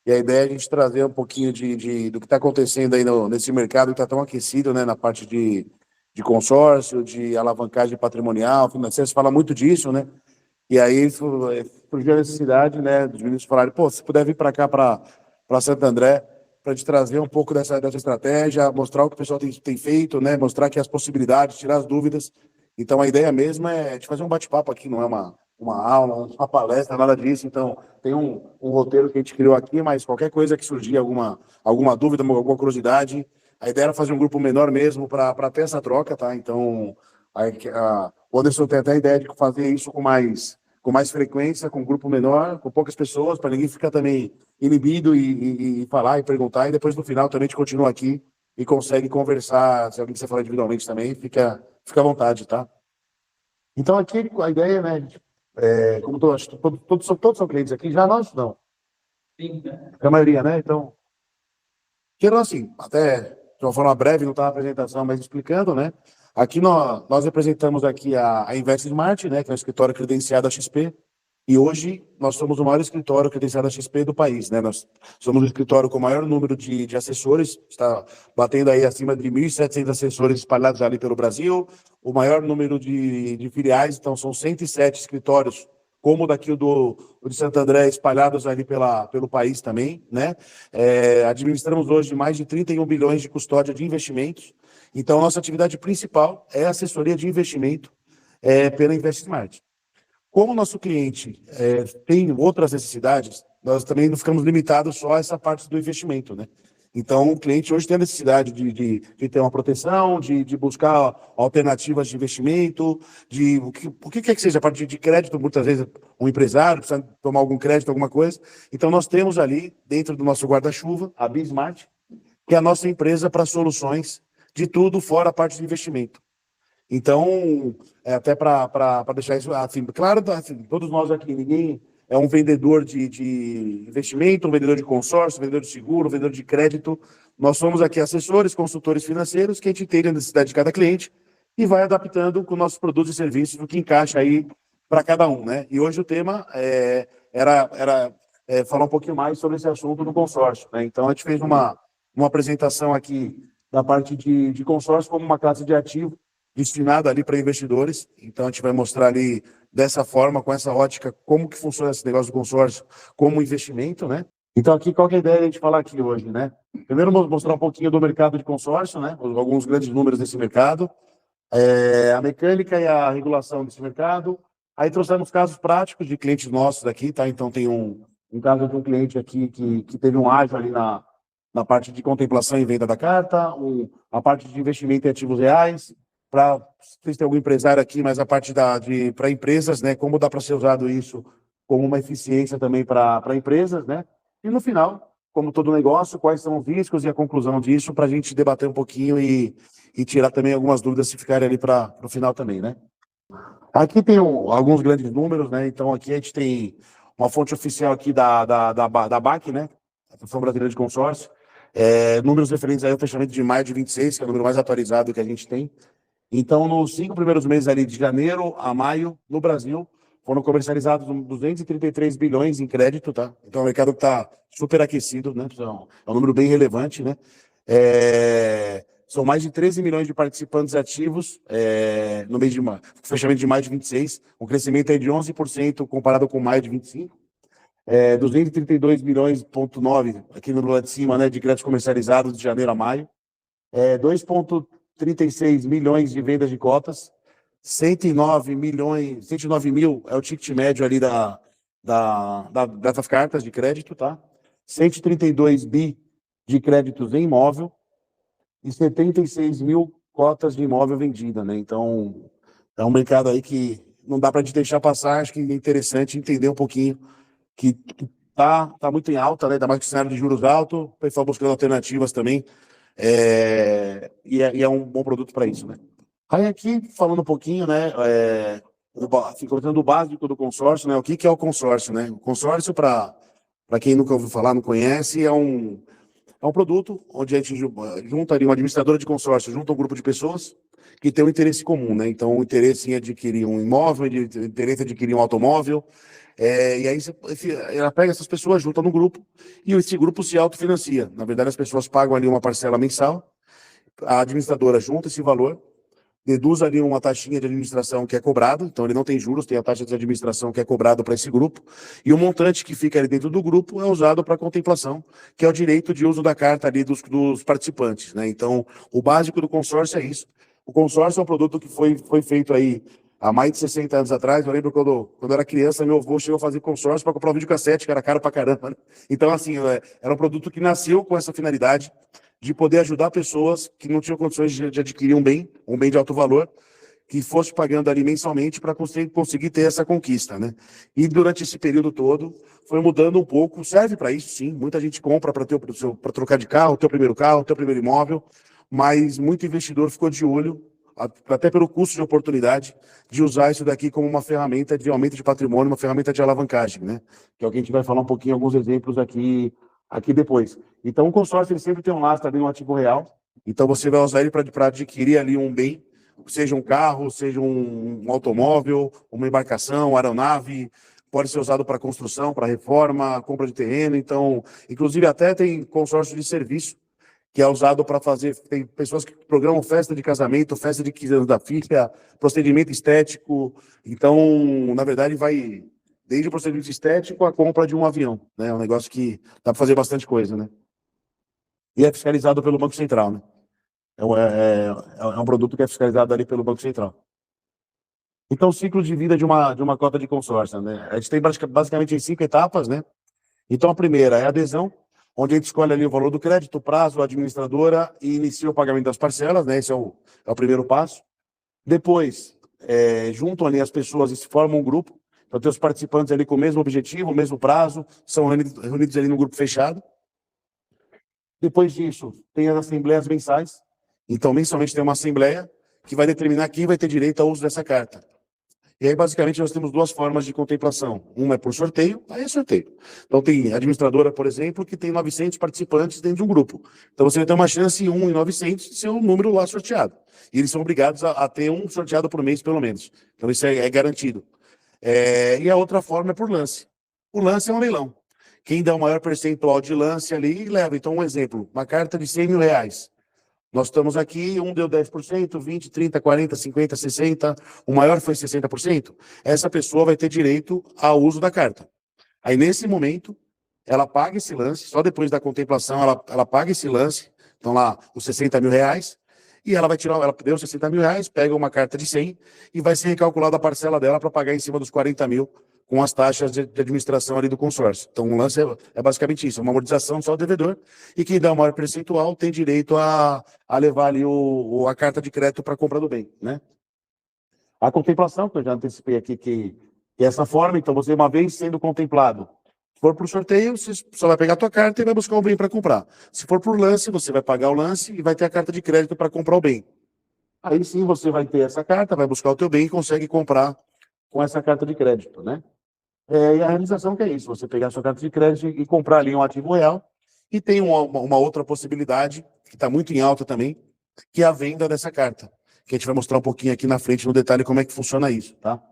E a ideia é a gente trazer um pouquinho do que está acontecendo aí nesse mercado que está tão aquecido, né, na parte de consórcio, de alavancagem patrimonial, financeira, se fala muito disso, né? E aí surgiu a necessidade, né, dos meninos falarem, pô, se puder vir para cá, para Santo André, para te trazer um pouco dessa estratégia, mostrar o que o pessoal tem feito, né, mostrar aqui as possibilidades, tirar as dúvidas. Então, a ideia mesmo é de fazer um bate-papo aqui, não é uma aula, uma palestra, nada disso. Então, tem um roteiro que a gente criou aqui, mas qualquer coisa que surgir, alguma dúvida, alguma curiosidade, a ideia era fazer um grupo menor mesmo para ter essa troca, tá? Então, o Anderson tem até a ideia de fazer isso com mais frequência, com um grupo menor, com poucas pessoas, para ninguém ficar também inibido e falar e perguntar. E depois, no final, também a gente continua aqui e consegue conversar. Se alguém quiser falar individualmente também, fica à vontade, tá? Então, aqui a ideia, né, como todos são clientes aqui, já nós não. Sim, né? A maioria, né? Então, quero assim, até de uma forma breve, não está na apresentação, mas explicando, né? Aqui nós representamos aqui a InvestSmart, né, que é um escritório credenciado da XP, e hoje nós somos o maior escritório credenciado da XP do país, né? Nós somos o escritório com o maior número de assessores, está batendo aí acima de 1.700 assessores espalhados ali pelo Brasil, o maior número de filiais, então são 107 escritórios, como o daqui o de Santo André, espalhados ali pelo país também, né? Administramos hoje mais de 31 bilhões de custódia de investimentos. Então, nossa atividade principal é assessoria de investimento pela InvestSmart. Como o nosso cliente tem outras necessidades, nós também não ficamos limitados só a essa parte do investimento, né? Então, o cliente hoje tem a necessidade de ter uma proteção, de buscar alternativas de investimento, o que quer que seja, a parte de crédito, muitas vezes um empresário precisa tomar algum crédito, alguma coisa. Então, nós temos ali, dentro do nosso guarda-chuva, a Bismart, que é a nossa empresa para soluções de tudo fora a parte de investimento. Então, até para deixar isso assim, claro, assim, todos nós aqui, ninguém é um vendedor de investimento, um vendedor de consórcio, um vendedor de seguro, um vendedor de crédito. Nós somos aqui assessores, consultores financeiros, que a gente entende a necessidade de cada cliente e vai adaptando com nossos produtos e serviços o que encaixa aí para cada um, né? E hoje o tema era falar um pouquinho mais sobre esse assunto do consórcio, né? Então, a gente fez uma apresentação aqui da parte de consórcio como uma classe de ativo destinado ali para investidores. Então, a gente vai mostrar ali dessa forma, com essa ótica, como que funciona esse negócio do consórcio como investimento, né? Então, aqui, qual que é a ideia de a gente falar aqui hoje, né? Primeiro, vamos mostrar um pouquinho do mercado de consórcio, né? Alguns grandes números desse mercado, a mecânica e a regulação desse mercado. Aí trouxemos casos práticos de clientes nossos aqui, tá? Então, tem um caso de um cliente aqui que teve um ágio ali na parte de contemplação e venda da carta, a parte de investimento em ativos reais, para vocês têm algum empresário aqui, mas a parte para empresas, né? Como dá para ser usado isso como uma eficiência também para empresas, né? E no final, como todo negócio, quais são os riscos e a conclusão disso para a gente debater um pouquinho e tirar também algumas dúvidas se ficarem ali para o final também, né? Aqui tem alguns grandes números, né? Então aqui a gente tem uma fonte oficial aqui da BAC, né? Associação Brasileira de Consórcio. Números referentes aí ao fechamento de maio de 26, que é o número mais atualizado que a gente tem. Então, nos 5 primeiros meses ali de janeiro a maio, no Brasil, foram comercializados 233 bilhões em crédito, tá? Então, é um mercado que está super aquecido, né? Então, é um número bem relevante, né? São mais de 13 milhões de participantes ativos no mês de maio, fechamento de maio de 26, um crescimento aí de 11% comparado com maio de 25. 232 milhões, 9, aqui no lado de cima, né, de créditos comercializados de janeiro a maio. 2,36 milhões de vendas de cotas, 109 mil é o ticket médio ali dessas cartas de crédito, tá? 132 bi de créditos em imóvel e 76 mil cotas de imóvel vendida, né? Então, é um mercado aí que não dá para te deixar passar, acho que é interessante entender um pouquinho que tá muito em alta, né? Ainda mais que o cenário de juros alto, o pessoal buscando alternativas também, e é um bom produto para isso, né? Aí aqui, falando um pouquinho, né, colocando do básico do consórcio, né, o que é o consórcio, né? O consórcio, para quem nunca ouviu falar, não conhece, é um produto onde a gente junta ali uma administradora de consórcio, junto a um grupo de pessoas, que têm um interesse comum, né? Então, o interesse em adquirir um imóvel, o interesse em adquirir um automóvel. E aí ela pega essas pessoas, junta no grupo, e esse grupo se autofinancia. Na verdade, as pessoas pagam ali uma parcela mensal, a administradora junta esse valor, deduz ali uma taxinha de administração que é cobrado, então ele não tem juros, tem a taxa de administração que é cobrado para esse grupo, e o montante que fica ali dentro do grupo é usado para contemplação, que é o direito de uso da carta ali dos participantes, né? Então, o básico do consórcio é isso. O consórcio é um produto que foi feito aí há mais de 60 anos atrás. Eu lembro quando eu era criança, meu avô chegou a fazer consórcio para comprar um videocassete, que era caro pra caramba, né? Então, assim, era um produto que nasceu com essa finalidade de poder ajudar pessoas que não tinham condições de adquirir um bem de alto valor, que fosse pagando ali mensalmente para conseguir ter essa conquista, né? E durante esse período todo, foi mudando um pouco, serve para isso, sim, muita gente compra para trocar de carro, o teu primeiro imóvel, mas muito investidor ficou de olho, até pelo custo de oportunidade, de usar isso daqui como uma ferramenta de aumento de patrimônio, uma ferramenta de alavancagem, né? Que é o que a gente vai falar um pouquinho, alguns exemplos aqui depois. Então, o consórcio ele sempre tem um lastro ali no ativo real, então você vai usar ele para adquirir ali um bem, seja um carro, seja um automóvel, uma embarcação, uma aeronave, pode ser usado para construção, para reforma, compra de terreno. Então, inclusive até tem consórcio de serviço, que é usado para fazer, tem pessoas que programam festa de casamento, festa de 15 anos da filha, procedimento estético. Então, na verdade, vai desde o procedimento estético à compra de um avião, né? É um negócio que dá para fazer bastante coisa, né? E é fiscalizado pelo Banco Central, né? É um produto que é fiscalizado ali pelo Banco Central. Então, o ciclo de vida de uma cota de consórcio, né? A gente tem basicamente em 5 etapas, né? Então, a primeira é a adesão, onde a gente escolhe ali o valor do crédito, o prazo, a administradora e inicia o pagamento das parcelas, né? Esse é o primeiro passo. Depois, juntam ali as pessoas e se formam um grupo. Então, tem os participantes ali com o mesmo objetivo, o mesmo prazo, são reunidos ali no grupo fechado. Depois disso, tem as assembleias mensais. Então, mensalmente tem uma assembleia que vai determinar quem vai ter direito ao uso dessa carta. E aí, basicamente, nós temos duas formas de contemplação. Uma é por sorteio, aí é sorteio. Então, tem administradora, por exemplo, que tem 900 participantes dentro de um grupo. Então, você vai ter uma chance em 1 em 900 de ser um número lá sorteado. E eles são obrigados a ter um sorteado por mês, pelo menos. Então, isso é garantido. E a outra forma é por lance. O lance é um leilão. Quem dá o maior percentual de lance ali, leva. Então, um exemplo, uma carta de R$ 100.000. Nós estamos aqui, um deu 10%, 20, 30, 40, 50, 60, o maior foi 60%. Essa pessoa vai ter direito ao uso da carta. Aí, nesse momento, ela paga esse lance, só depois da contemplação, ela paga esse lance, então lá, os R$ 60.000, e ela vai tirar, ela deu R$ 60.000, pega uma carta de 100 e vai ser recalculada a parcela dela para pagar em cima dos 40 mil com as taxas de administração ali do consórcio. Então, o lance é basicamente isso, é uma amortização só do devedor, e quem dá o maior percentual tem direito a levar ali a carta de crédito para compra do bem, né? A contemplação, que eu já antecipei aqui, que é essa forma, então você, uma vez sendo contemplado, se for por sorteio, você só vai pegar a tua carta e vai buscar um bem para comprar. Se for por lance, você vai pagar o lance e vai ter a carta de crédito para comprar o bem. Aí sim você vai ter essa carta, vai buscar o teu bem e consegue comprar com essa carta de crédito, né? E a realização que é isso, você pegar a sua carta de crédito e comprar ali um ativo real. E tem uma outra possibilidade, que está muito em alta também, que é a venda dessa carta, que a gente vai mostrar um pouquinho aqui na frente, no detalhe, como é que funciona isso, tá?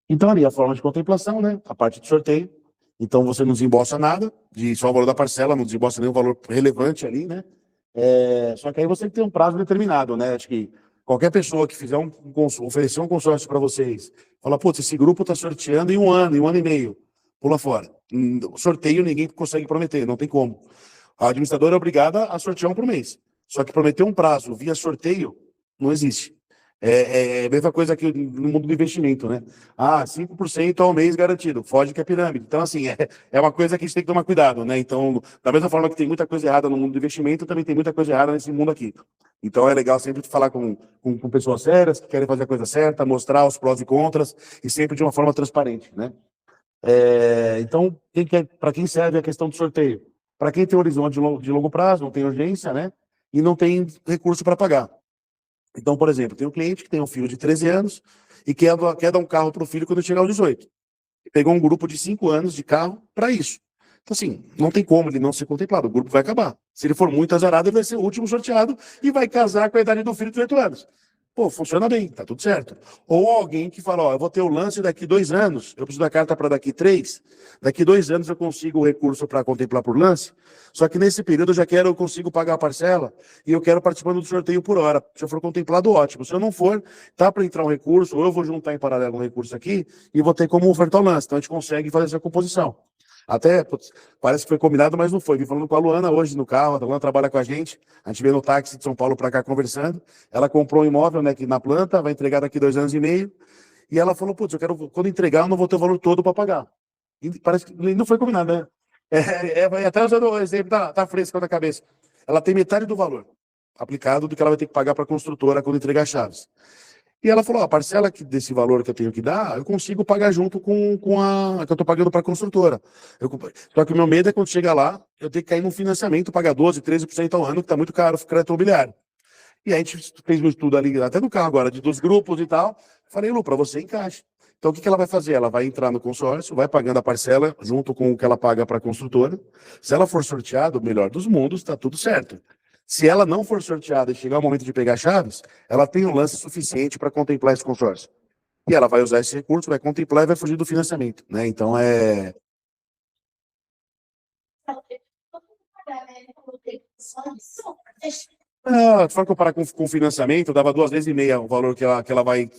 Então, ali, a forma de contemplação, né? A parte de sorteio. Então, você não desembolsa nada, só o valor da parcela, não desembolsa nenhum valor relevante ali, né? Só que aí você tem um prazo determinado, né? Acho que qualquer pessoa que fizer oferecer um consórcio para vocês, fala, putz, esse grupo está sorteando em um ano e meio, pula fora. Sorteio ninguém consegue prometer, não tem como. A administradora é obrigada a sortear um por mês. Só que prometer um prazo via sorteio não existe. É a mesma coisa que no mundo do investimento, né? 5% ao mês garantido, foge que é pirâmide. Então, assim, é uma coisa que a gente tem que tomar cuidado, né? Então, da mesma forma que tem muita coisa errada no mundo do investimento, também tem muita coisa errada nesse mundo aqui. Então, é legal sempre falar com pessoas sérias, que querem fazer a coisa certa, mostrar os prós e contras, e sempre de uma forma transparente, né? Então, para quem serve a questão do sorteio? Para quem tem horizonte de longo prazo, não tem urgência, né? E não tem recurso para pagar. Então, por exemplo, tem um cliente que tem um filho de 13 anos e quer dar um carro para o filho quando chegar aos 18. Pegou um grupo de 5 anos de carro para isso. Então, assim, não tem como ele não ser contemplado. O grupo vai acabar. Se ele for muito azarado, ele vai ser o último sorteado e vai casar com a idade do filho de 18 anos. Pô, funciona bem, tá tudo certo. Ou alguém que fala, ó, eu vou ter o lance daqui 2 anos, eu preciso da carta para daqui 3, daqui 2 anos eu consigo o recurso para contemplar por lance, só que nesse período eu consigo pagar a parcela e eu quero participando do sorteio por hora. Se eu for contemplado, ótimo. Se eu não for, tá para entrar um recurso, ou eu vou juntar em paralelo um recurso aqui e vou ter como ofertar o lance. Então a gente consegue fazer essa composição. Até, putz, parece que foi combinado, mas não foi. Vim falando com a Luana hoje no carro, a Luana trabalha com a gente veio no táxi de São Paulo para cá conversando. Ela comprou um imóvel, né, aqui na planta, vai entregar daqui 2 anos e meio. E ela falou, putz, eu quero, quando entregar, eu não vou ter o valor todo para pagar. E parece que não foi combinado, né? Até usando o exemplo, tá fresco na cabeça. Ela tem metade do valor aplicado do que ela vai ter que pagar para a construtora quando entregar as chaves. E ela falou, a parcela desse valor que eu tenho que dar, eu consigo pagar junto com a que eu estou pagando para a construtora. Só que o meu medo é quando chegar lá, eu ter que cair num financiamento, pagar 12, 13% ao ano, que está muito caro o crédito imobiliário. E aí a gente fez um estudo ali, até no carro agora, dos grupos e tal. Falei, Lu, para você encaixa. Então o que ela vai fazer? Ela vai entrar no consórcio, vai pagando a parcela junto com o que ela paga para a construtora. Se ela for sorteada, o melhor dos mundos, está tudo certo. Se ela não for sorteada e chegar o momento de pegar chaves, ela tem um lance suficiente para contemplar esse consórcio. E ela vai usar esse recurso, vai contemplar e vai fugir do financiamento, né? Então se for comparar com financiamento, dava 2 vezes e meia o valor que ela vai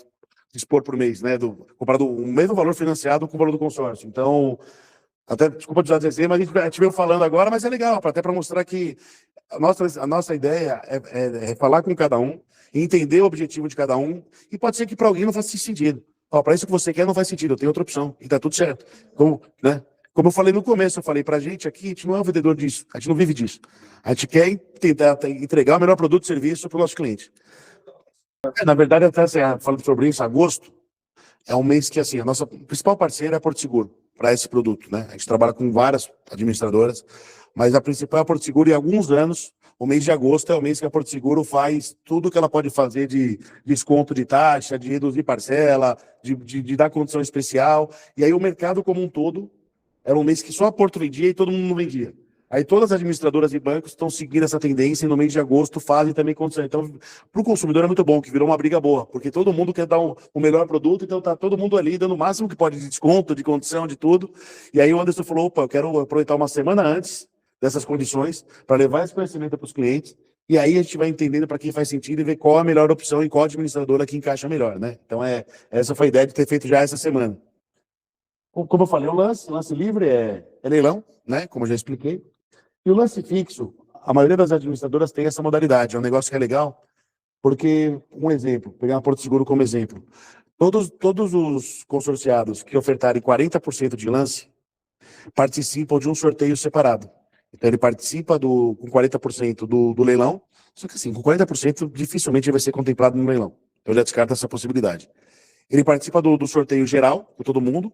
dispor por mês, né? Comparado o mesmo valor financiado com o valor do consórcio. Então, até, desculpa te dizer, mas a gente veio falando agora, mas é legal, até para mostrar que a nossa ideia é falar com cada um, entender o objetivo de cada um, e pode ser que para alguém não faça sentido. Ó, para isso que você quer não faz sentido, eu tenho outra opção, e tá tudo certo. Como, né? Como eu falei no começo, eu falei pra gente aqui, a gente não é um vendedor disso, a gente não vive disso. A gente quer tentar entregar o melhor produto e serviço para o nosso cliente. Na verdade, até assim, falando sobre isso, agosto é um mês que, assim, a nossa principal parceira é a Porto Seguro, para esse produto, né? A gente trabalha com várias administradoras, mas a principal é a Porto Seguro, e há alguns anos, o mês de agosto é o mês que a Porto Seguro faz tudo que ela pode fazer de desconto de taxa, de reduzir parcela, de dar condição especial, e aí o mercado como um todo, era um mês que só a Porto vendia e todo mundo não vendia. Aí todas as administradoras e bancos estão seguindo essa tendência e no mês de agosto fazem também condição. Então, para o consumidor é muito bom, que virou uma briga boa, porque todo mundo quer dar o melhor produto, então tá todo mundo ali dando o máximo que pode de desconto, de condição, de tudo. E aí o Anderson falou, opa, eu quero aproveitar uma semana antes dessas condições para levar esse conhecimento para os clientes. E aí a gente vai entendendo para quem faz sentido e ver qual a melhor opção e qual administradora que encaixa melhor, né? Então, essa foi a ideia de ter feito já essa semana. Como eu falei, o lance livre é leilão, né? Como eu já expliquei. E o lance fixo, a maioria das administradoras tem essa modalidade. É um negócio que é legal, porque, um exemplo, pegar a Porto Seguro como exemplo. Todos os consorciados que ofertarem 40% de lance participam de um sorteio separado. Então, ele participa com 40% do leilão, só que assim, com 40% dificilmente ele vai ser contemplado no leilão. Então, já descarta essa possibilidade. Ele participa do sorteio geral, com todo mundo,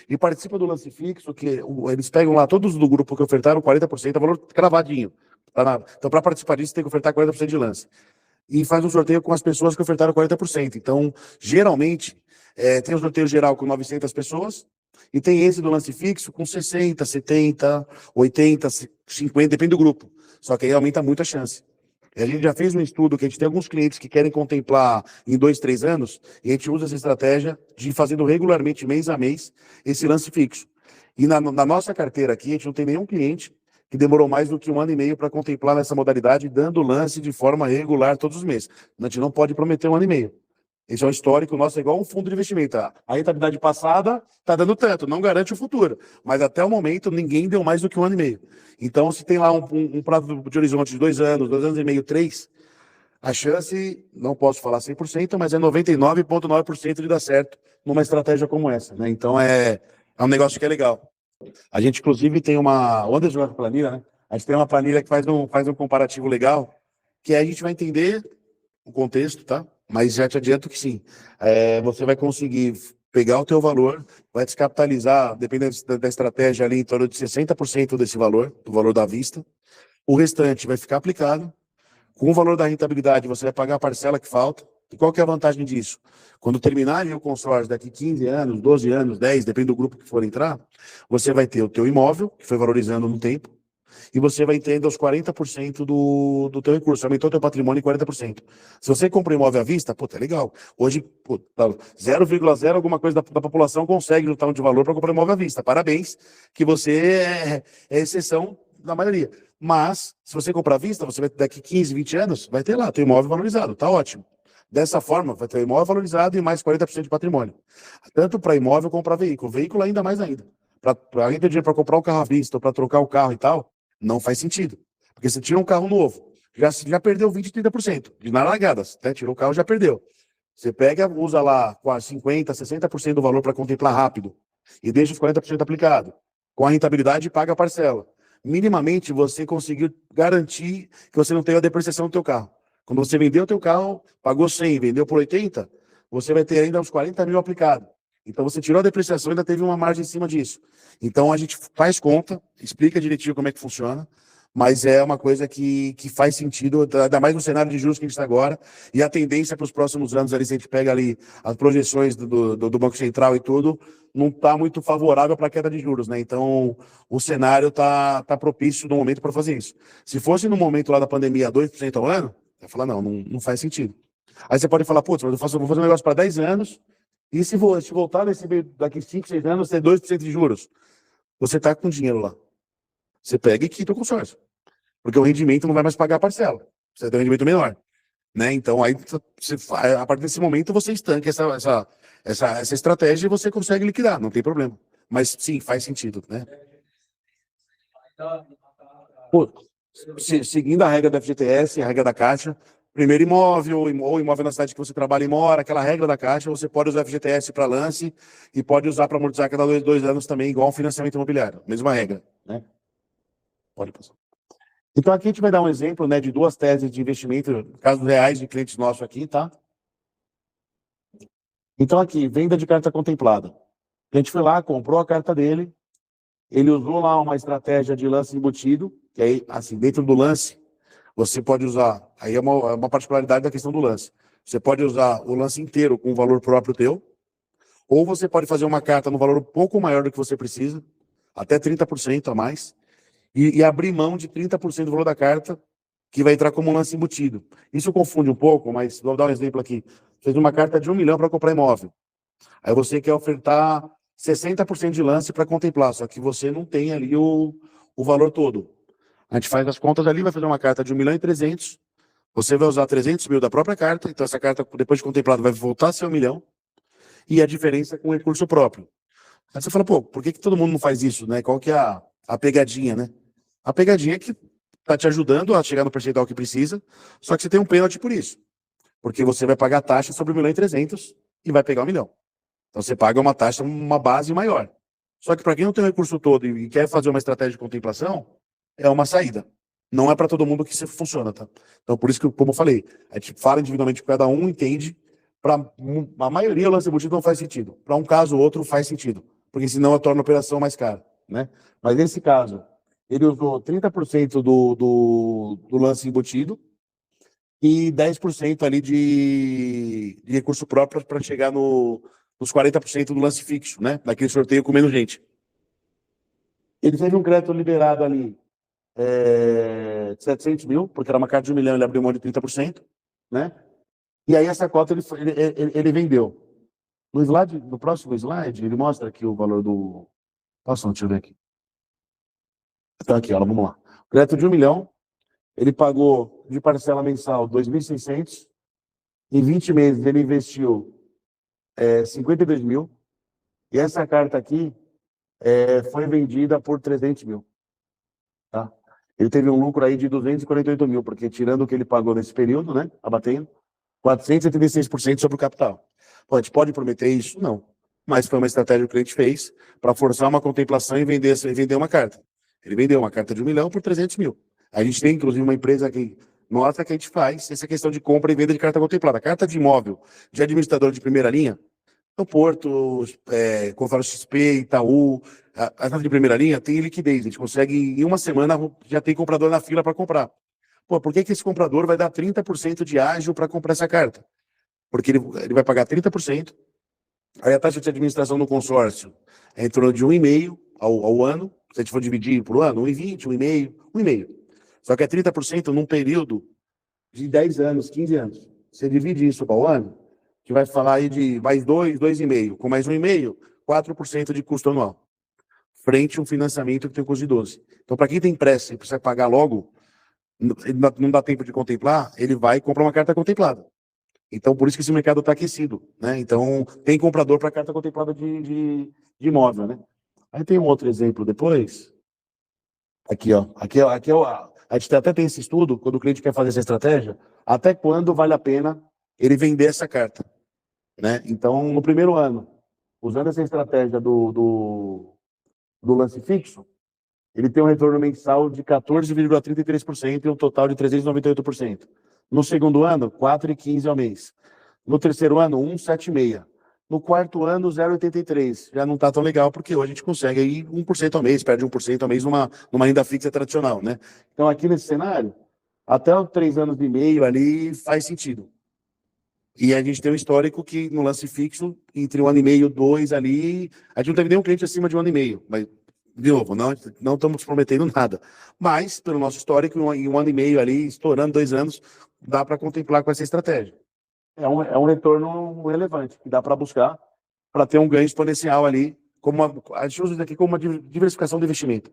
e participa do lance fixo, que eles pegam lá todos do grupo que ofertaram 40%, é valor cravadinho. Então, para participar disso, tem que ofertar 40% de lance. E faz um sorteio com as pessoas que ofertaram 40%. Então, geralmente, tem o sorteio geral com 900 pessoas, e tem esse do lance fixo com 60, 70, 80, 50, depende do grupo. Só que aí aumenta muito a chance. A gente já fez um estudo que a gente tem alguns clientes que querem contemplar em 2, 3 anos, e a gente usa essa estratégia de ir fazendo regularmente, mês a mês, esse lance fixo. E na nossa carteira aqui, a gente não tem nenhum cliente que demorou mais do que 1 ano e meio para contemplar nessa modalidade, dando lance de forma regular todos os meses. A gente não pode prometer 1 ano e meio. Esse é um histórico nosso, é igual um fundo de investimento. A rentabilidade passada está dando tanto, não garante o futuro. Mas até o momento, ninguém deu mais do que 1 ano e meio. Então, se tem lá um prazo de horizonte de 2 anos, 2 anos e meio, 3, a chance, não posso falar 100%, mas é 99,9% de dar certo numa estratégia como essa, né? Então, é um negócio que é legal. A gente, inclusive, tem uma... O Anderson joga planilha, né? A gente tem uma planilha que faz um comparativo legal, que a gente vai entender o contexto, tá? Mas já te adianto que sim, você vai conseguir pegar o teu valor, vai descapitalizar, dependendo da estratégia ali, em torno de 60% desse valor, do valor da vista. O restante vai ficar aplicado. Com o valor da rentabilidade, você vai pagar a parcela que falta. E qual que é a vantagem disso? Quando terminarem o consórcio daqui 15 anos, 12 anos, 10, depende do grupo que for entrar, você vai ter o teu imóvel, que foi valorizando no tempo, e você vai ter ainda os 40% do teu recurso, aumentou teu patrimônio em 40%. Se você compra imóvel à vista, pô, tá legal. Hoje, pô, tá 0,0 alguma coisa da população consegue juntar um de valor para comprar imóvel à vista. Parabéns, que você é exceção da maioria. Mas, se você comprar à vista, você vai daqui 15, 20 anos, vai ter lá teu imóvel valorizado, tá ótimo. Dessa forma, vai ter o imóvel valorizado e mais 40% de patrimônio. Tanto para imóvel como para veículo. Veículo ainda mais ainda. Para alguém ter dinheiro para comprar um carro à vista ou para trocar o carro e tal, não faz sentido. Porque você tira um carro novo, já perdeu 20, 30%. Na largada, né? Tirou o carro, já perdeu. Você pega, usa lá quase 50, 60% do valor para contemplar rápido e deixa os 40% aplicado. Com a rentabilidade, paga a parcela. Minimamente, você conseguiu garantir que você não tenha a depreciação do teu carro. Quando você vendeu o teu carro, pagou 100, vendeu por 80, você vai ter ainda uns 40 mil aplicado. Então, você tirou a depreciação e ainda teve uma margem em cima disso. Então, a gente faz conta, explica direitinho como é que funciona, mas é uma coisa que faz sentido, ainda mais no cenário de juros que a gente está agora, e a tendência para os próximos anos, ali, se a gente pega ali as projeções do Banco Central e tudo, não está muito favorável para a queda de juros, né? Então, o cenário tá propício no momento para fazer isso. Se fosse no momento lá da pandemia 2% ao ano, vai falar, não faz sentido. Aí você pode falar, putz, mas vou fazer um negócio para 10 anos, e se voltar daqui 5, 6 anos, ter 2% de juros? Você está com dinheiro lá. Você pega e quita o consórcio. Porque o rendimento não vai mais pagar a parcela. Você tem um rendimento menor. Né? Então, aí, a partir desse momento, você estanca essa estratégia e você consegue liquidar, não tem problema. Mas, sim, faz sentido. Né? Pô, seguindo a regra da FGTS, a regra da Caixa, primeiro imóvel, ou imóvel na cidade que você trabalha e mora, aquela regra da Caixa, você pode usar FGTS para lance e pode usar para amortizar a cada 2 anos também, igual um financiamento imobiliário. Mesma regra. Né? Pode passar. Então, aqui a gente vai dar um exemplo, né, de 2 teses de investimento, casos reais de clientes nossos aqui, tá? Então, aqui, venda de carta contemplada. A gente foi lá, comprou a carta dele, ele usou lá uma estratégia de lance embutido, que aí, assim, dentro do lance, você pode usar, aí é uma particularidade da questão do lance. Você pode usar o lance inteiro com o valor próprio teu, ou você pode fazer uma carta no valor um pouco maior do que você precisa, até 30% a mais, e abrir mão de 30% do valor da carta, que vai entrar como um lance embutido. Isso confunde um pouco, mas vou dar um exemplo aqui. Você fez uma carta de 1 milhão para comprar imóvel. Aí você quer ofertar 60% de lance para contemplar, só que você não tem ali o valor todo. A gente faz as contas ali, vai fazer uma carta de 1 milhão e 300. Você vai usar 300 mil da própria carta, então essa carta, depois de contemplada, vai voltar a ser 1 milhão, e a diferença é com recurso próprio. Aí você fala, pô, por que todo mundo não faz isso, né? Qual que é a pegadinha, né? A pegadinha é que está te ajudando a chegar no percentual que precisa, só que você tem um pênalti por isso. Porque você vai pagar taxa sobre 1 milhão e 300 e vai pegar 1 milhão. Então você paga uma taxa, uma base maior. Só que para quem não tem o recurso todo e quer fazer uma estratégia de contemplação, é uma saída. Não é para todo mundo que isso funciona, tá? Então por isso que, como eu falei, a gente fala individualmente com cada um, entende. Para a maioria, o lance embutido não faz sentido. Para um caso ou outro, faz sentido. Porque senão torna a operação mais cara, né? Mas nesse caso, ele usou 30% do lance embutido e 10% ali de recurso próprio para chegar nos 40% do lance fixo, né? Daquele sorteio com menos gente. Ele teve um crédito liberado ali de 700 mil, porque era uma carta de 1 milhão, ele abriu mão de 30%, né? E aí essa cota ele vendeu. No próximo slide, ele mostra aqui o valor do... Nossa, deixa eu ver aqui. Então aqui, ó, vamos lá. Crédito de 1 milhão, ele pagou de parcela mensal 2.600, em 20 meses ele investiu 52 mil, e essa carta aqui foi vendida por 300 mil. Tá? Ele teve um lucro aí de 248 mil, porque tirando o que ele pagou nesse período, né, abatendo, 476% sobre o capital. Pô, a gente pode prometer isso? Não. Mas foi uma estratégia que o cliente fez para forçar uma contemplação e vender uma carta. Ele vendeu uma carta de 1 milhão por 300 mil. A gente tem, inclusive, uma empresa aqui nossa que a gente faz essa questão de compra e venda de carta contemplada. Carta de imóvel de administrador de primeira linha, no Porto, Consórcio XP, Itaú, a carta de primeira linha tem liquidez. A gente consegue, em uma semana, já tem comprador na fila para comprar. Pô, por que esse comprador vai dar 30% de ágio para comprar essa carta? Porque ele vai pagar 30%, aí a taxa de administração no consórcio é em torno de 1,5% ao ano, se a gente for dividir por ano, 1,20, 1,5, 1,5. Só que é 30% num período de 10 anos, 15 anos. Você divide isso para o ano, que vai falar aí de mais 2, 2,5, com mais 1,5, 4% de custo anual, frente a um financiamento que tem custo de 12. Então, para quem tem pressa e precisa pagar logo, não dá tempo de contemplar, ele vai comprar uma carta contemplada. Então, por isso que esse mercado está aquecido, né? Então, tem comprador para carta contemplada de imóvel, né? Aí tem um outro exemplo depois. Aqui, ó. Aqui é a gente até tem esse estudo, quando o cliente quer fazer essa estratégia, até quando vale a pena ele vender essa carta, né? Então, no primeiro ano, usando essa estratégia do lance fixo, ele tem um retorno mensal de 14,33% e um total de 398%. No segundo ano, 4,15 ao mês. No terceiro ano, 1,76. No quarto ano, 0,83. Já não está tão legal, porque hoje a gente consegue aí 1% ao mês, perde 1% ao mês numa renda fixa tradicional, né? Então, aqui nesse cenário, até os 3 anos e meio ali faz sentido. E a gente tem um histórico que no lance fixo, entre 1 ano e meio, 2 ali, a gente não teve nenhum cliente acima de 1 ano e meio, mas de novo, não estamos prometendo nada. Mas, pelo nosso histórico, em 1 ano e meio ali, estourando 2 anos, dá para contemplar com essa estratégia. É um retorno relevante que dá para buscar para ter um ganho exponencial ali, a gente usa isso aqui como uma diversificação de investimento.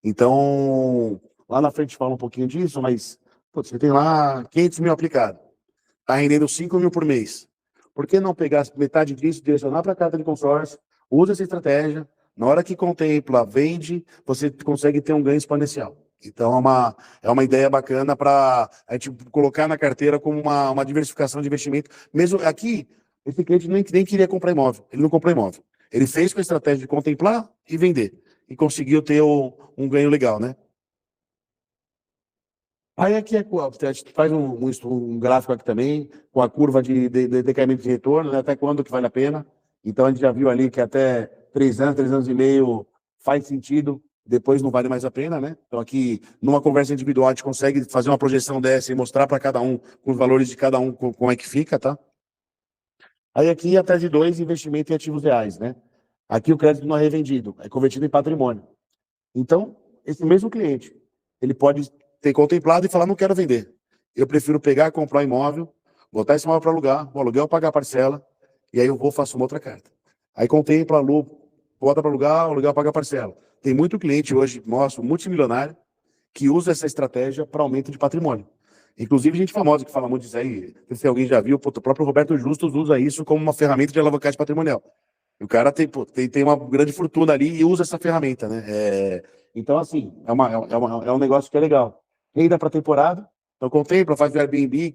Então, lá na frente fala um pouquinho disso, mas putz, você tem lá 500 mil aplicado, está rendendo 5 mil por mês. Por que não pegar metade disso, direcionar para a carta de consórcio, usa essa estratégia, na hora que contempla, vende, você consegue ter um ganho exponencial. Então, é uma ideia bacana para a gente colocar na carteira como uma diversificação de investimento. Mesmo aqui, esse cliente nem queria comprar imóvel, ele não comprou imóvel. Ele fez com a estratégia de contemplar e vender. E conseguiu ter um ganho legal, né? Aí aqui a gente faz um gráfico aqui também, com a curva de decaimento de retorno, né, até quando que vale a pena. Então a gente já viu ali que até 3 anos, 3 anos e meio faz sentido, depois não vale mais a pena, né? Então aqui, numa conversa individual, a gente consegue fazer uma projeção dessa e mostrar para cada um, com os valores de cada um, como é que fica, tá? Aí aqui a tese 2, investimento em ativos reais, né? Aqui o crédito não é revendido, é convertido em patrimônio. Então, esse mesmo cliente, ele pode ter contemplado e falar, não quero vender. Eu prefiro pegar, comprar um imóvel, botar esse imóvel para alugar, o aluguel pagar a parcela, e aí eu vou faço uma outra carta. Aí contempla, bota para alugar, o aluguel paga a parcela. Tem muito cliente hoje, nosso, multimilionário, que usa essa estratégia para aumento de patrimônio. Inclusive, gente famosa que fala muito disso aí, não sei se alguém já viu, o próprio Roberto Justus usa isso como uma ferramenta de alavancagem patrimonial. O cara tem uma grande fortuna ali e usa essa ferramenta, né? Então, assim, é um negócio que é legal. Renda para temporada, então contempla, faz o Airbnb,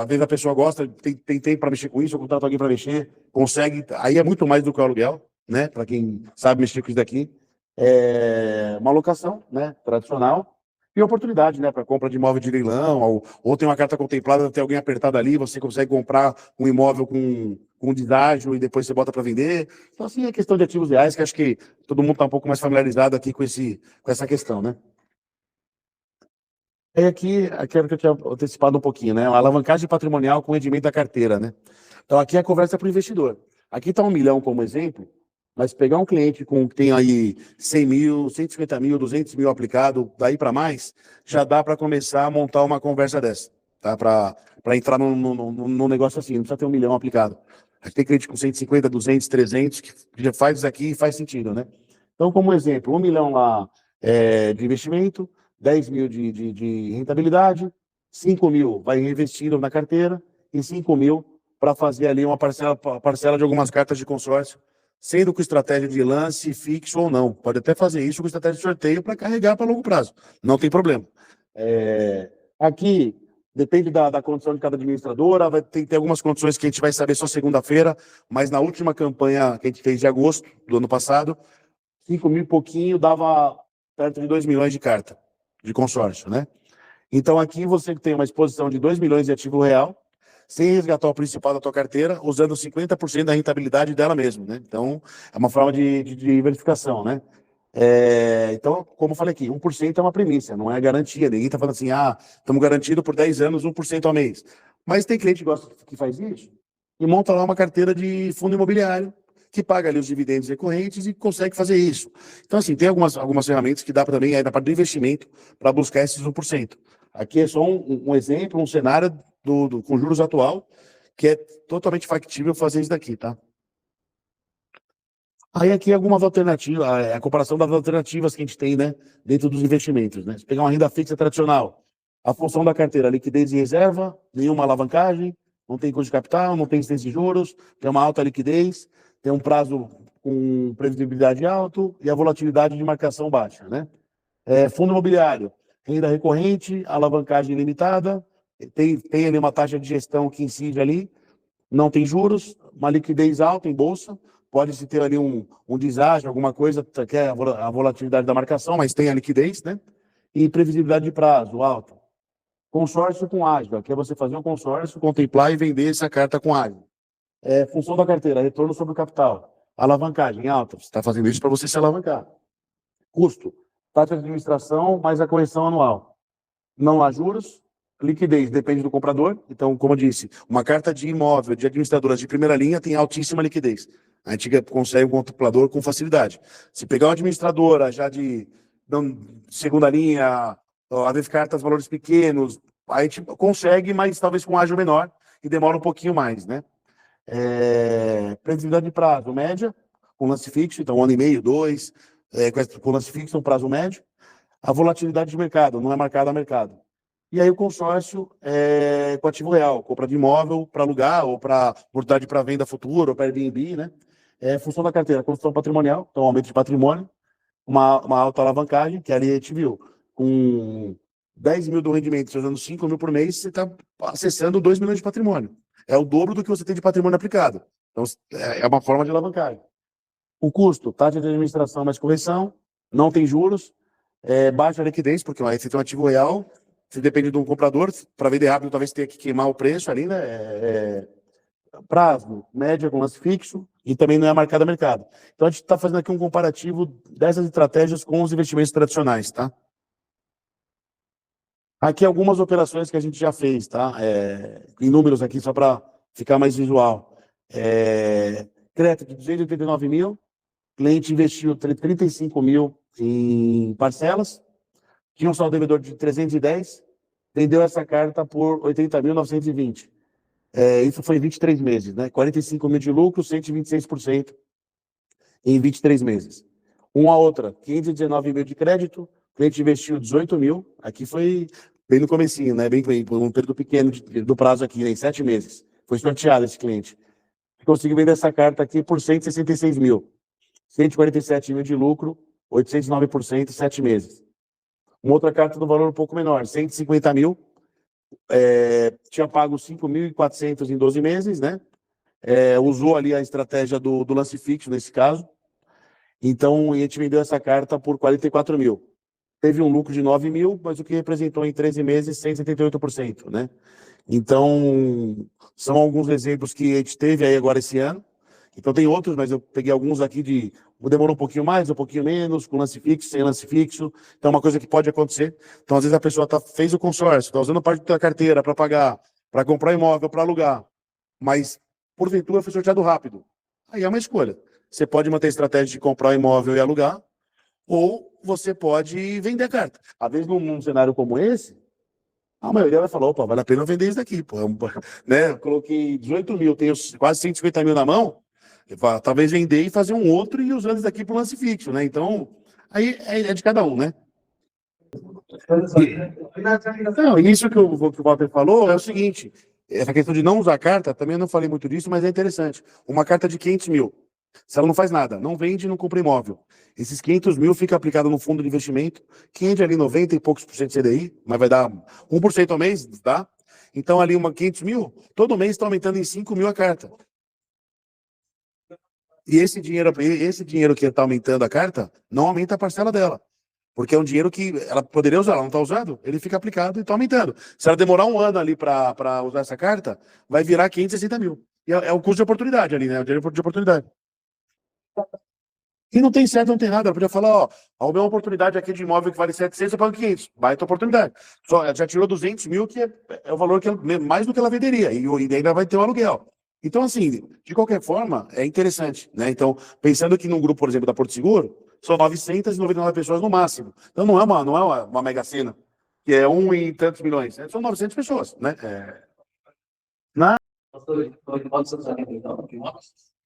às vezes a pessoa gosta, tem tempo para mexer com isso, ou contrata alguém para mexer, consegue, aí é muito mais do que o aluguel, né? Para quem sabe mexer com isso daqui. Uma locação, né? Tradicional, e oportunidade, né? Para compra de imóvel de leilão, ou tem uma carta contemplada, tem alguém apertado ali, você consegue comprar um imóvel com deságio e depois você bota para vender. Então, assim, é questão de ativos reais, que acho que todo mundo está um pouco mais familiarizado aqui com essa questão, né? E aqui era o que eu tinha antecipado um pouquinho, né? A alavancagem patrimonial com rendimento da carteira, né? Então, aqui é a conversa para o investidor. Aqui está 1 milhão como exemplo, mas pegar um cliente que tem aí 100 mil, 150 mil, 200 mil aplicado, daí para mais, já dá para começar a montar uma conversa dessa, tá? Para entrar num negócio assim, não precisa ter 1 milhão aplicado. A gente tem cliente com 150, 200, 300, que já faz isso aqui e faz sentido, né? Então, como exemplo, 1 milhão lá de investimento, 10 mil de rentabilidade, 5 mil vai reinvestindo na carteira e 5 mil para fazer ali uma parcela de algumas cartas de consórcio, sendo com estratégia de lance fixo ou não. Pode até fazer isso com estratégia de sorteio para carregar para longo prazo. Não tem problema. Aqui, depende da condição de cada administradora, tem algumas condições que a gente vai saber só segunda-feira, mas na última campanha que a gente fez de agosto do ano passado, 5 mil e pouquinho dava perto de 2 milhões de carta de consórcio, né? Então aqui você tem uma exposição de 2 milhões de ativo real, sem resgatar o principal da tua carteira, usando 50% da rentabilidade dela mesmo, né? Então é uma forma de diversificação, né? Então, como eu falei aqui, 1% é uma premissa, não é garantia. Ninguém está falando assim, estamos garantidos por 10 anos 1% ao mês. Mas tem cliente que faz isso e monta lá uma carteira de fundo imobiliário, que paga ali os dividendos recorrentes e consegue fazer isso. Então, assim, tem algumas ferramentas que dá para também, aí na parte do investimento, para buscar esses 1%. Aqui é só um exemplo, um cenário com juros atual, que é totalmente factível fazer isso daqui, tá? Aí aqui algumas alternativas, a comparação das alternativas que a gente tem, né, dentro dos investimentos, né? Se pegar uma renda fixa tradicional, a função da carteira, liquidez e reserva, nenhuma alavancagem, não tem custo de capital, não tem incidência de juros, tem uma alta liquidez, tem um prazo com previsibilidade alto e a volatilidade de marcação baixa, né? Fundo imobiliário, renda recorrente, alavancagem limitada, tem ali uma taxa de gestão que incide ali, não tem juros, uma liquidez alta em bolsa, pode-se ter ali um deságio, alguma coisa, que é a volatilidade da marcação, mas tem a liquidez, né? E previsibilidade de prazo alta. Consórcio com ágio, que é você fazer um consórcio, contemplar e vender essa carta com ágio. Função da carteira, retorno sobre o capital. Alavancagem alta, você está fazendo isso para você se alavancar. Custo, taxa de administração mais a correção anual. Não há juros, liquidez depende do comprador. Então, como eu disse, uma carta de imóvel de administradoras de primeira linha tem altíssima liquidez. A gente consegue um contemplador com facilidade. Se pegar uma administradora já de segunda linha, às vezes cartas valores pequenos, a gente consegue, mas talvez com ágio menor e demora um pouquinho mais, né? Previsibilidade de prazo, média, com lance fixo, então 1 ano e meio, 2, com lance fixo, um prazo médio. A volatilidade de mercado, não é marcada a mercado. E aí o consórcio com ativo real, compra de imóvel para alugar ou para oportunidade para venda futura ou para Airbnb, né? Função da carteira, construção patrimonial, então aumento de patrimônio, uma alta alavancagem, que ali a gente viu, com 10 mil do rendimento, você usando 5 mil por mês, você está acessando 2 milhões de patrimônio. É o dobro do que você tem de patrimônio aplicado. Então, é uma forma de alavancagem. O custo, taxa de administração mais correção, não tem juros, baixa liquidez, porque aí você tem um ativo real, você depende de um comprador, para vender rápido, talvez tenha que queimar o preço ali, né? Prazo, média com lance fixo, e também não é marcado a mercado. Então, a gente está fazendo aqui um comparativo dessas estratégias com os investimentos tradicionais, tá? Aqui algumas operações que a gente já fez, tá? Em números aqui, só para ficar mais visual. Crédito de 289 mil, cliente investiu 35 mil em parcelas, tinha um saldo devedor de 310, vendeu essa carta por 80.920. Isso foi em 23 meses, né? 45 mil de lucro, 126% em 23 meses. Uma outra, 519 mil de crédito, o cliente investiu 18 mil, aqui foi bem no comecinho, né? Bem um período pequeno do prazo aqui, né? Em 7 meses. Foi sorteado esse cliente. Conseguiu vender essa carta aqui por 166 mil. 147 mil de lucro, 809% em 7 meses. Uma outra carta do valor um pouco menor, 150 mil, tinha pago 5.400 em 12 meses, né? Usou ali a estratégia do lance fixo, nesse caso. Então, a gente vendeu essa carta por 44 mil. Teve um lucro de 9 mil, mas o que representou em 13 meses 178%, né? Então, são alguns exemplos que a gente teve aí agora esse ano. Então, tem outros, mas eu peguei alguns aqui demorou um pouquinho mais, um pouquinho menos, com lance fixo, sem lance fixo. Então, é uma coisa que pode acontecer. Então, às vezes a pessoa fez o consórcio, está usando parte da carteira para pagar, para comprar imóvel, para alugar, mas, porventura, foi sorteado rápido. Aí é uma escolha. Você pode manter a estratégia de comprar o imóvel e alugar, ou você pode vender a carta. Às vezes, num cenário como esse, a maioria vai falar, opa, vale a pena eu vender isso daqui. Pô. Né? Eu coloquei 18 mil, tenho quase 150 mil na mão, talvez vender e fazer um outro e usando isso daqui para o lance fixo, né? Então, aí é de cada um, né? Não, isso que o Walter falou é o seguinte, essa questão de não usar carta, também eu não falei muito disso, mas é interessante. Uma carta de 500 mil, se ela não faz nada, não vende, não compra imóvel. Esses 500 mil fica aplicado no fundo de investimento, que rende ali 90 e poucos por cento de CDI, mas vai dar 1% ao mês, tá? Então, ali 500 mil, todo mês está aumentando em 5 mil a carta. E esse dinheiro que está aumentando a carta, não aumenta a parcela dela. Porque é um dinheiro que ela poderia usar, ela não está usando, ele fica aplicado e está aumentando. Se ela demorar um ano ali para usar essa carta, vai virar 560 mil. E é o custo de oportunidade ali, né? O dinheiro de oportunidade. E não tem certo, não tem nada. Ela podia falar, ó, arrumei uma oportunidade aqui de imóvel que vale 700, eu pago 500. Baita oportunidade. Só, já tirou 200 mil, que é o valor que mais do que ela venderia. E ainda vai ter o aluguel. Então, assim, de qualquer forma, é interessante, né? Então, pensando que num grupo, por exemplo, da Porto Seguro, são 999 pessoas no máximo. Então, não é uma mega sena, que é um em tantos milhões. São 900 pessoas, né? Na-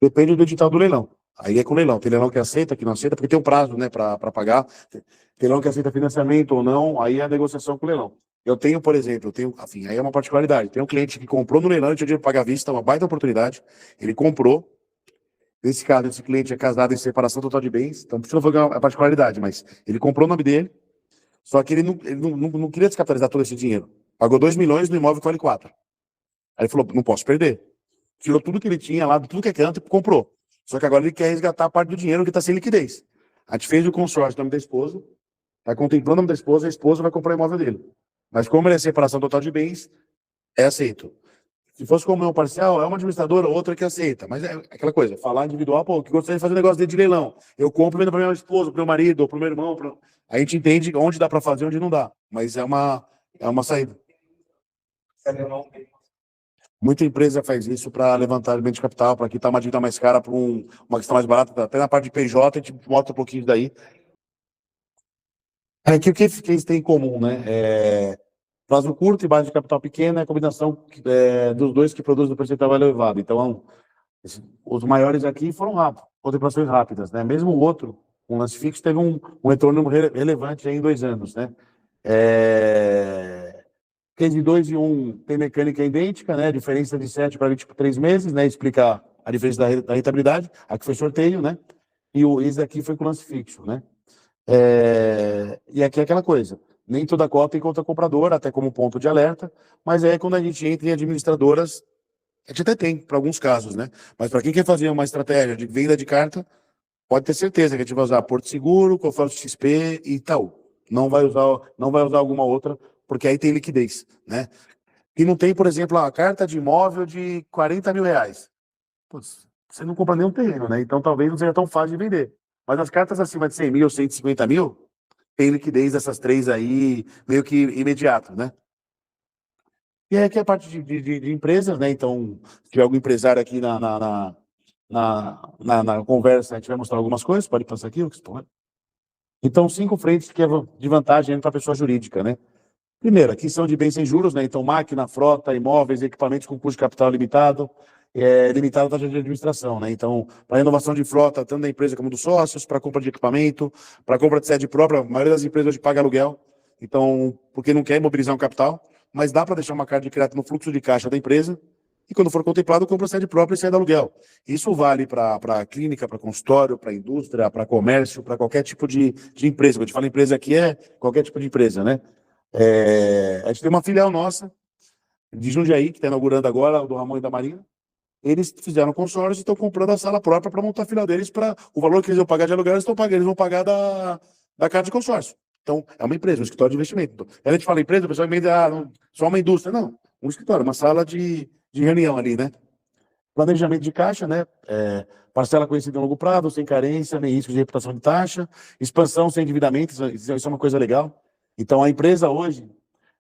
Depende do edital do leilão. Aí é com o leilão. Tem leilão que aceita, que não aceita, porque tem um prazo, né, para pagar. Tem leilão que aceita financiamento ou não, aí é a negociação com o leilão. Eu tenho, por exemplo, assim, aí é uma particularidade. Tem um cliente que comprou no leilão e tinha dinheiro para pagar à vista, uma baita oportunidade. Ele comprou. Nesse caso, esse cliente é casado em separação total de bens, então precisa fazer a particularidade, mas ele comprou o nome dele, só que ele não queria descapitalizar todo esse dinheiro. Pagou 2 milhões no imóvel que vale 4. Aí ele falou, não posso perder. Tirou tudo que ele tinha lá, tudo que é canto e comprou. Só que agora ele quer resgatar a parte do dinheiro que está sem liquidez. A gente fez o consórcio no nome da esposa, está contemplando o nome da esposa, a esposa vai comprar o imóvel dele. Mas como ele é separação total de bens, é aceito. Se fosse comunhão parcial, é uma administradora, outra que aceita. Mas é aquela coisa, falar individual, pô, que gostaria de fazer um negócio dele de leilão. Eu compro vendo para minha esposa, para meu marido, ou para o meu irmão. A gente entende onde dá para fazer, onde não dá. Mas é uma saída. Muita empresa faz isso para levantamento de capital, para quitar uma dívida mais cara para uma questão mais barata. Até na parte de PJ, a gente mostra um pouquinho daí. É que o que eles têm em comum, né? Prazo curto e base de capital pequena é a combinação dos dois que produz o percentual elevado. Então, os maiores aqui foram rápidos, contemplações rápidas, né? Mesmo o outro, um lance fixo, teve um retorno relevante aí em 2 anos, né? Case de 2 e 1 tem mecânica idêntica, né? Diferença de 7 para 23 meses, né? Explica a diferença da rentabilidade. Aqui foi sorteio, né? E esse daqui foi com lance fixo, né? E aqui é aquela coisa. Nem toda cota encontra comprador, até como ponto de alerta, mas é quando a gente entra em administradoras, a gente até tem, para alguns casos, né? Mas para quem quer fazer uma estratégia de venda de carta, pode ter certeza que a gente vai usar Porto Seguro, Consórcio XP e Itaú. Não vai usar alguma outra, porque aí tem liquidez, né? E não tem, por exemplo, a carta de imóvel de 40 mil reais. Putz, você não compra nenhum terreno, né? Então talvez não seja tão fácil de vender. Mas as cartas acima de 100 mil, 150 mil, tem liquidez dessas três aí, meio que imediato, né? E aí aqui é a parte de empresas, né? Então, se tiver algum empresário aqui na conversa, a gente vai mostrar algumas coisas, pode passar aqui, Lucas? Pode. Então, 5 frentes que é de vantagem para a pessoa jurídica, né? Primeiro, aqui são de bens sem juros, né? Então, máquina, frota, imóveis, equipamentos com custo de capital limitado, limitado à taxa de administração, né? Então, para renovação de frota, tanto da empresa como dos sócios, para compra de equipamento, para compra de sede própria, a maioria das empresas hoje paga aluguel, então, porque não quer imobilizar um capital, mas dá para deixar uma carta de crédito no fluxo de caixa da empresa, e quando for contemplado, compra sede própria e sai do aluguel. Isso vale para clínica, para consultório, para indústria, para comércio, para qualquer tipo de empresa. Quando a gente fala empresa aqui, é qualquer tipo de empresa, né? A gente tem uma filial nossa, de Jundiaí, que está inaugurando agora, do Ramon e da Marina. Eles fizeram consórcio e estão comprando a sala própria para montar a filial deles. Para o valor que eles vão pagar de aluguel, eles estão pagando, eles vão pagar da carta de consórcio. Então, é uma empresa, um escritório de investimento. Então, a gente fala empresa, o pessoal emenda, não, só uma indústria. Não, um escritório, uma sala de reunião ali, né? Planejamento de caixa, né? Parcela conhecida em longo prazo, sem carência, nem risco de reputação de taxa. Expansão sem endividamento, isso é uma coisa legal. Então, a empresa hoje,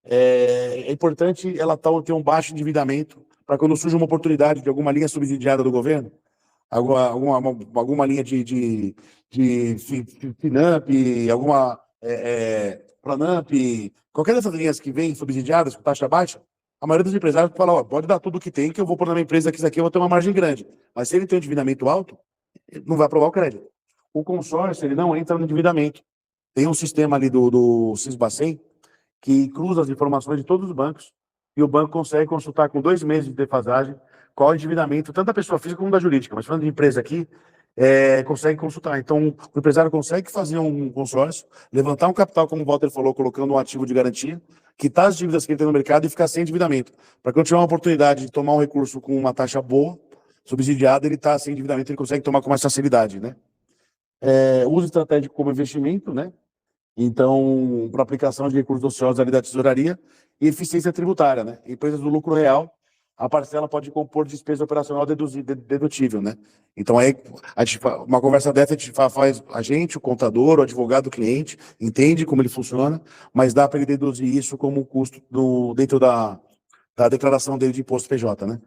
é importante ela ter um baixo endividamento para quando surge uma oportunidade de alguma linha subsidiada do governo, alguma linha de Finamp, alguma Pronamp, qualquer dessas linhas que vem subsidiadas com taxa baixa, a maioria dos empresários fala, ó, pode dar tudo o que tem, que eu vou pôr na minha empresa que isso aqui eu vou ter uma margem grande. Mas se ele tem um endividamento alto, ele não vai aprovar o crédito. O consórcio, ele não entra no endividamento. Tem um sistema ali do Sisbacen, que cruza as informações de todos os bancos e o banco consegue consultar com 2 meses de defasagem qual é o endividamento, tanto da pessoa física como da jurídica. Mas falando de empresa aqui, consegue consultar. Então, o empresário consegue fazer um consórcio, levantar um capital, como o Walter falou, colocando um ativo de garantia, quitar as dívidas que ele tem no mercado e ficar sem endividamento. Para quando tiver uma oportunidade de tomar um recurso com uma taxa boa, subsidiada, ele está sem endividamento, ele consegue tomar com mais facilidade, né? Uso estratégico como investimento, né? Então, para aplicação de recursos ociosos ali da tesouraria e eficiência tributária, né? Empresas do lucro real, a parcela pode compor despesa operacional dedutível, né? Então, aí, uma conversa dessa, faz a gente, o contador, o advogado, o cliente, entende como ele funciona, mas dá para ele deduzir isso como custo dentro da declaração dele de imposto PJ, né?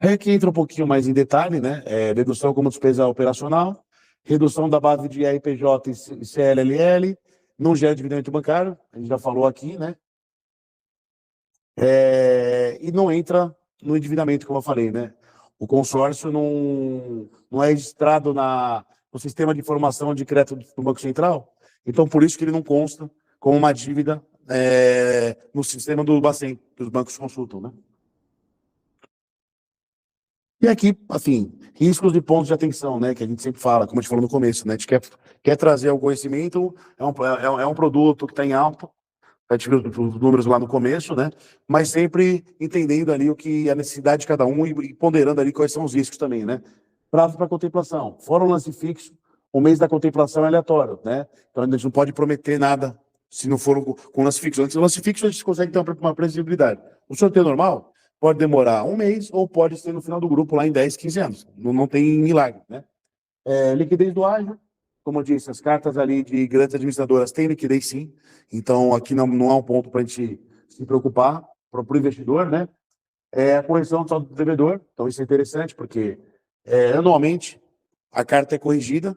Aí aqui entra um pouquinho mais em detalhe, né? Dedução como despesa operacional, redução da base de RPJ e CLLL, não gera dividendo bancário, a gente já falou aqui, né? E não entra no endividamento, como eu falei, né? O consórcio não é registrado no sistema de informação de crédito do Banco Central, então por isso que ele não consta como uma dívida no sistema do Bacen, que os bancos consultam, né? E aqui, assim, riscos e pontos de atenção, né? Que a gente sempre fala, como a gente falou no começo, né? A gente quer trazer o conhecimento, é um produto que está em alta, a gente viu os números lá no começo, né? Mas sempre entendendo ali o que é a necessidade de cada um e ponderando ali quais são os riscos também, né? Prazo para contemplação. Fora o lance fixo, o mês da contemplação é aleatório, né? Então a gente não pode prometer nada se não for com lance fixo. Antes do lance fixo, a gente consegue ter uma previsibilidade. O sorteio normal pode demorar um mês ou pode ser no final do grupo lá em 10, 15 anos. Não tem milagre, né? Liquidez do ágio, como eu disse, as cartas ali de grandes administradoras têm liquidez sim, então aqui não é um ponto para a gente se preocupar, para o investidor, né? A correção do saldo do devedor, então isso é interessante, porque anualmente a carta é corrigida,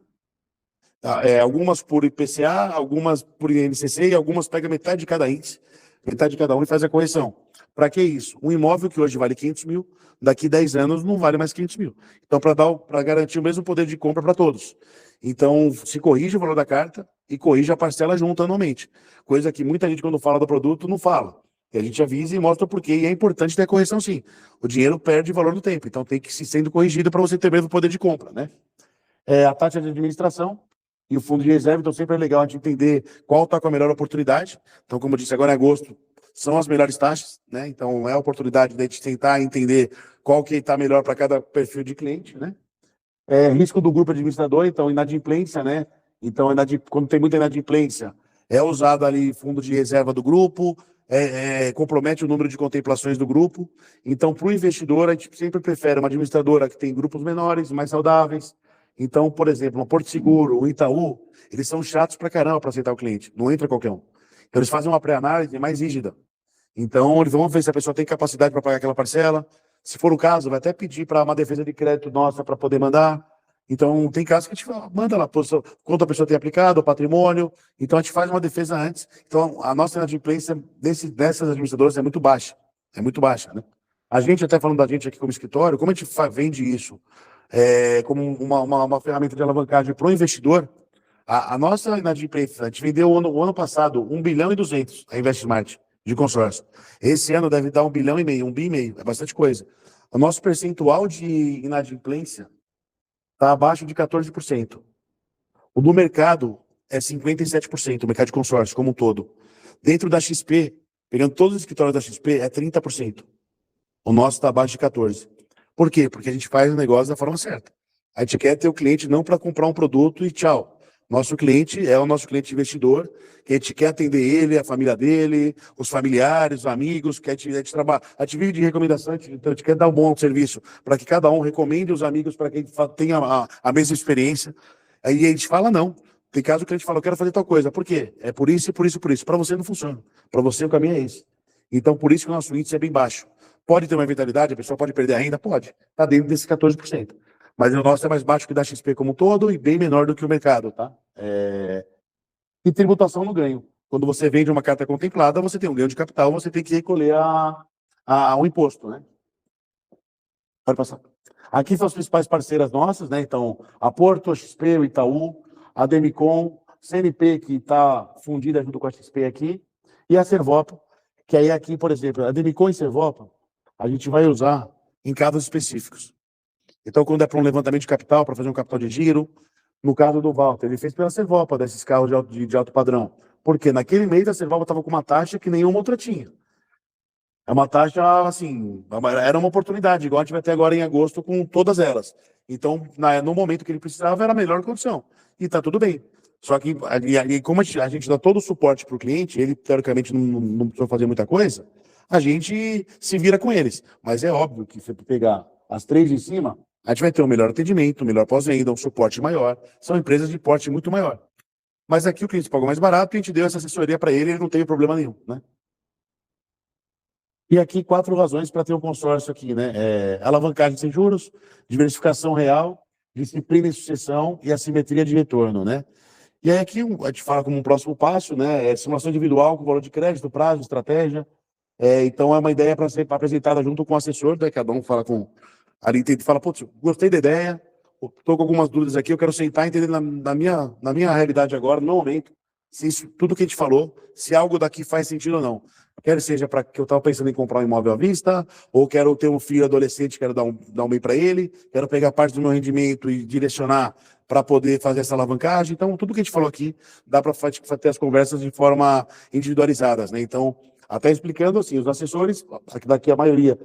tá? Algumas por IPCA, algumas por INCC e algumas pega metade de cada índice, metade de cada um e faz a correção. Para que isso? Um imóvel que hoje vale 500 mil, daqui 10 anos não vale mais 500 mil. Então, para garantir o mesmo poder de compra para todos. Então, se corrige o valor da carta e corrige a parcela junto anualmente. Coisa que muita gente, quando fala do produto, não fala. E a gente avisa e mostra o porquê. E é importante ter correção, sim. O dinheiro perde valor no tempo. Então, tem que ir sendo corrigido para você ter mesmo poder de compra, né? A taxa de administração e o fundo de reserva. Então, sempre é legal a gente entender qual está com a melhor oportunidade. Então, como eu disse, agora em agosto são as melhores taxas, né? Então, é a oportunidade de a gente tentar entender qual que está melhor para cada perfil de cliente, né? Risco do grupo administrador, então, inadimplência, né? Então, quando tem muita inadimplência, é usado ali fundo de reserva do grupo, compromete o número de contemplações do grupo. Então, para o investidor, a gente sempre prefere uma administradora que tem grupos menores, mais saudáveis. Então, por exemplo, o Porto Seguro, o Itaú, eles são chatos pra caramba para aceitar o cliente, não entra qualquer um. Então, eles fazem uma pré-análise mais rígida. Então, eles vão ver se a pessoa tem capacidade para pagar aquela parcela. Se for o caso, vai até pedir para uma defesa de crédito nossa para poder mandar. Então, tem casos que a gente manda lá, quanto a pessoa tem aplicado, o patrimônio. Então, a gente faz uma defesa antes. Então, a nossa inadimplência dessas administradoras é muito baixa. É muito baixa, né? A gente, até falando da gente aqui como escritório, como a gente vende isso como uma ferramenta de alavancagem para o investidor, a nossa inadimplência, a gente vendeu o ano passado 1,2 bilhão a InvestSmart de consórcio. Esse ano deve dar 1,5 bilhão, 1,5 bilhão, é bastante coisa. O nosso percentual de inadimplência está abaixo de 14%. O do mercado é 57%, o mercado de consórcio como um todo. Dentro da XP, pegando todos os escritórios da XP, é 30%. O nosso está abaixo de 14%. Por quê? Porque a gente faz o negócio da forma certa. A gente quer ter o cliente não para comprar um produto e tchau. Nosso cliente é o nosso cliente investidor, que a gente quer atender ele, a família dele, os familiares, os amigos, que a gente trabalha. A gente vive de recomendação, então a gente quer dar um bom serviço para que cada um recomende os amigos para que a gente tenha a mesma experiência. Aí a gente fala não. Tem caso que o cliente fala, eu quero fazer tal coisa. Por quê? É por isso, por isso, por isso. Para você não funciona. Para você o caminho é esse. Então, por isso que o nosso índice é bem baixo. Pode ter uma eventualidade, a pessoa pode perder a renda? Pode. Está dentro desses 14%. Mas o nosso é mais baixo que o da XP como um todo e bem menor do que o mercado, tá? E tributação no ganho. Quando você vende uma carta contemplada, você tem um ganho de capital, você tem que recolher o imposto, né? Pode passar. Aqui são as principais parceiras nossas, né? Então, a Porto, a XP, o Itaú, a Demicon, CNP, que está fundida junto com a XP aqui, e a Servopa, que aí aqui, por exemplo, a Demicon e Servopa, a gente vai usar em casos específicos. Então, quando é para um levantamento de capital, para fazer um capital de giro, no caso do Walter, ele fez pela Servopa, desses carros de alto padrão. Porque naquele mês a Servopa estava com uma taxa que nenhuma outra tinha. É uma taxa, assim, era uma oportunidade, igual a gente vai ter agora em agosto com todas elas. Então, no momento que ele precisava, era a melhor condição. E está tudo bem. Só que, como a gente dá todo o suporte para o cliente, ele, teoricamente, não precisa fazer muita coisa, a gente se vira com eles. Mas é óbvio que se pegar as três em cima, a gente vai ter um melhor atendimento, um melhor pós-venda, um suporte maior. São empresas de porte muito maior. Mas aqui o cliente pagou mais barato e a gente deu essa assessoria para ele e ele não teve problema nenhum, né? E aqui, 4 razões para ter um consórcio aqui, né? Alavancagem sem juros, diversificação real, disciplina e sucessão e assimetria de retorno, né? E aí aqui a gente fala como um próximo passo, né? Simulação individual com valor de crédito, prazo, estratégia. Então é uma ideia para ser apresentada junto com o assessor, né? Cada um fala com... Ali fala, putz, gostei da ideia, estou com algumas dúvidas aqui, eu quero sentar e entender na minha realidade agora, no momento, se isso, tudo que a gente falou, se algo daqui faz sentido ou não. Quer seja para que eu estava pensando em comprar um imóvel à vista, ou quero ter um filho adolescente, quero dar um bem para ele, quero pegar parte do meu rendimento e direcionar para poder fazer essa alavancagem. Então, tudo que a gente falou aqui, dá para ter as conversas de forma individualizadas, né? Então, até explicando assim, os assessores, daqui a maioria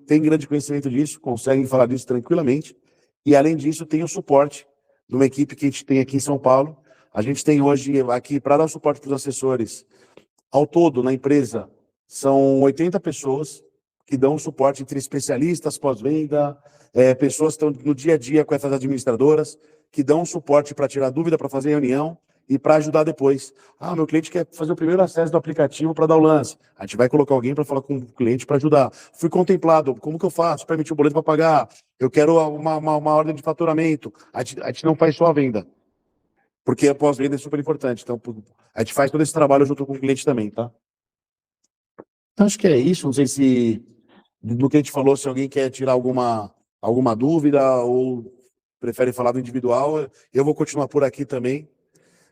tem grande conhecimento disso, conseguem falar disso tranquilamente, e além disso, tem o suporte de uma equipe que a gente tem aqui em São Paulo. A gente tem hoje aqui, para dar suporte para os assessores, ao todo, na empresa, são 80 pessoas que dão suporte entre especialistas, pós-venda, pessoas que estão no dia a dia com essas administradoras, que dão suporte para tirar dúvida, para fazer reunião e para ajudar depois. Meu cliente quer fazer o primeiro acesso do aplicativo para dar o lance. A gente vai colocar alguém para falar com o cliente para ajudar. Fui contemplado, como que eu faço? Permitir o boleto para pagar? Eu quero uma ordem de faturamento. A gente não faz só a venda, porque a pós-venda é super importante. Então, a gente faz todo esse trabalho junto com o cliente também, tá? Então, acho que é isso. Não sei se, do que a gente falou, se alguém quer tirar alguma dúvida ou prefere falar do individual, eu vou continuar por aqui também.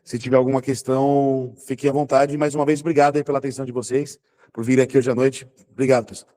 Se tiver alguma questão, fiquem à vontade. Mais uma vez, obrigado aí pela atenção de vocês, por vir aqui hoje à noite. Obrigado, pessoal.